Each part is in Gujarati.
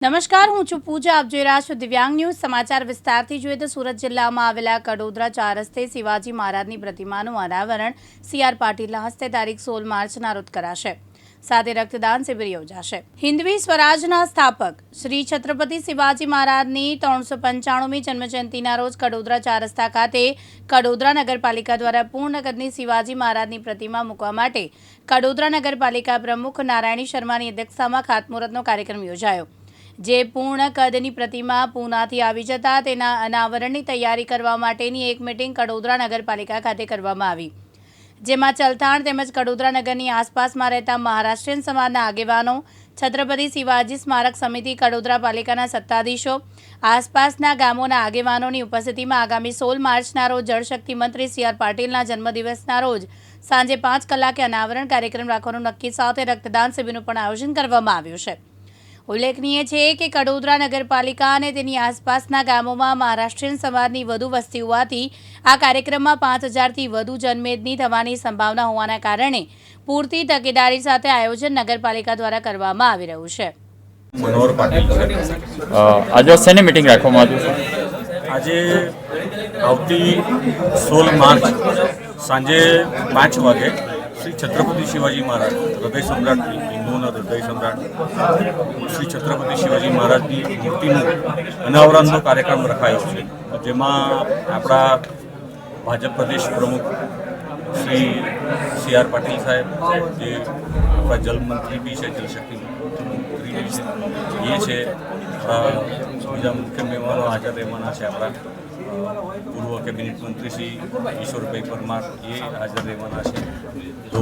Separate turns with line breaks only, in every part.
નમસ્કાર, હું છું પૂજા. આપ જોઈ રહ્યા છો દિવ્યાંગ ન્યૂઝ. સમાચાર વિસ્તારથી જોઈએ તો સુરત જિલ્લામાં આવેલા કડોદરા 4 રસ્તે શિવાજી મહારાજની પ્રતિમાનું અનાવરણ CR પાટીલના હસ્તે તારીખ 16 માર્ચના રોજ કરાશે. સાથે રક્તદાન શિબિર યોજાશે. હિન્દવી સ્વરાજના સ્થાપક શ્રી છત્રપતિ શિવાજી મહારાજની 395મી જન્મજયંતિના રોજ કડોદરા 4 રસ્તા ખાતે કડોદરા નગરપાલિકા દ્વારા પૂર્ણ કદની શિવાજી મહારાજની પ્રતિમા મૂકવા માટે કડોદરા નગરપાલિકા પ્રમુખ નારાયણી શર્માની અધ્યક્ષતામાં ખાતમુહૂર્તનો કાર્યક્રમ યોજાયો. જે પૂર્ણ કદની પ્રતિમા પૂનાથી આવી જતા તેના અનાવરણની તૈયારી કરવા માટેની એક મીટિંગ કડોદરા નગરપાલિકા ખાતે કરવામાં આવી, જેમાં ચલથાણ તેમજ કડોદરા નગરની આસપાસમાં રહેતા મહારાષ્ટ્રીયન સમાજના આગેવાનો, છત્રપતિ શિવાજી સ્મારક સમિતિ, કડોદરા પાલિકાના સત્તાધીશો, આસપાસના ગામોના આગેવાનોની ઉપસ્થિતિમાં આગામી 16 માર્ચના રોજ જળશક્તિ મંત્રી CR પાટીલના જન્મદિવસના રોજ સાંજે 5 કલાકે અનાવરણ કાર્યક્રમ રાખવાનું નક્કી સાથે રક્તદાન શિબિરનું પણ આયોજન કરવામાં આવ્યું છે. ઉલ્લેખનીય છે કે કડોદરા નગરપાલિકા અને તેની આસપાસના ગામોમાં મહારાષ્ટ્રીયન સમાજની વધુ વસ્તી હોવાથી આ કાર્યક્રમમાં 5000થી વધુ જનમેદની થવાની સંભાવના હોવાના કારણે પૂરતી તકેદારી સાથે આયોજન નગરપાલિકા દ્વારા કરવામાં આવી રહ્યું છે.
મનોહર પાટીલ
આજે શેની મીટિંગ રાખવામાં આવી છે?
આજે આવતી 16 માર્ચ સાંજે 5 વાગે શ્રી છત્રપતિ શિવાજી મહારાજ હૃદય સમ્રાટ, હિન્દુઓના હૃદય સમ્રાટ શ્રી છત્રપતિ શિવાજી મહારાજની મૂર્તિનું અનાવરણનો કાર્યક્રમ રખાયો છે, જેમાં આપણા ભાજપ પ્રદેશ પ્રમુખ શ્રી CR પાટીલ સાહેબ, જે આપણા જલમંત્રી બી છે, જલશક્તિ મંત્રી બી છે, એ છે. બીજા મુખ્ય મહેમાનો હાજર રહેવાના છે. આપણા પૂર્વ કેબિનેટ મંત્રી શ્રી ઈશ્વરભાઈ પરમાર એ હાજર રહેવાના છે. તો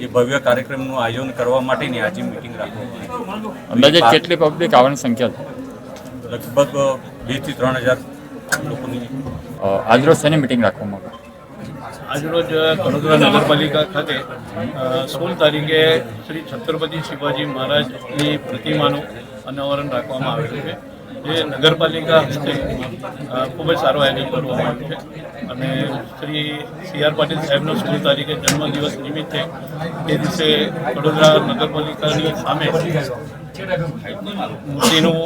એ ભવ્ય કાર્યક્રમનું આયોજન કરવા માટેની આજે મિટિંગ રાખવામાં આવી.
અંદાજે કેટલી પબ્લિક આવવાની સંખ્યા છે?
લગભગ 2 થી 3000 લોકોની.
આજરોજ શેની મિટિંગ રાખવામાં આવી?
આજરોજ કડોદરા નગરપાલિકા ખાતે 16 તારીખે શ્રી છત્રપતિ શિવાજી મહારાજની પ્રતિમાનું અનાવરણ રાખવામાં આવેલું છે, જે નગરપાલિકા હસ્તે ખૂબ જ સારું આયોજન કરવામાં આવ્યું છે. અને શ્રી CR પાટીલ સાહેબનો 16 તારીખે જન્મદિવસ નિમિત્તે એ દિવસે વડોદરા નગરપાલિકાની સામે મૂર્તિનું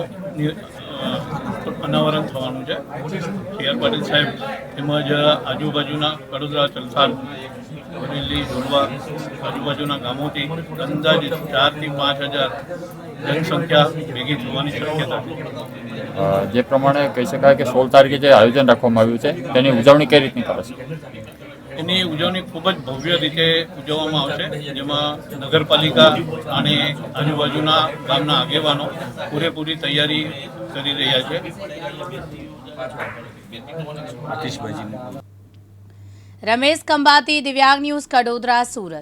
અનાવરણ થવાનું છે. CR પાટીલ સાહેબ તેમજ આજુબાજુના કડોદરા, ચલથાણ, બરેલી, જોડવા આજુબાજુના ગામોથી અંદાજિત 4 થી 5000 જનસંખ્યા ભેગી થવાની શક્યતા છે.
જે પ્રમાણે કહી શકાય કે 16 તારીખે જે આયોજન રાખવામાં આવ્યું છે તેની ઉજવણી કઈ રીતની કરશે?
એની ઉજવણી ખૂબ જ ભવ્ય રીતે ઉજવવામાં આવશે, જેમાં નગરપાલિકા અને આજુબાજુના ગામના આગેવાનો પૂરેપૂરી તૈયારી કરી રહ્યા છે.
રમેશ કંબાતી, દિવ્યાંગ ન્યૂઝ, કડોદરા, સુરત.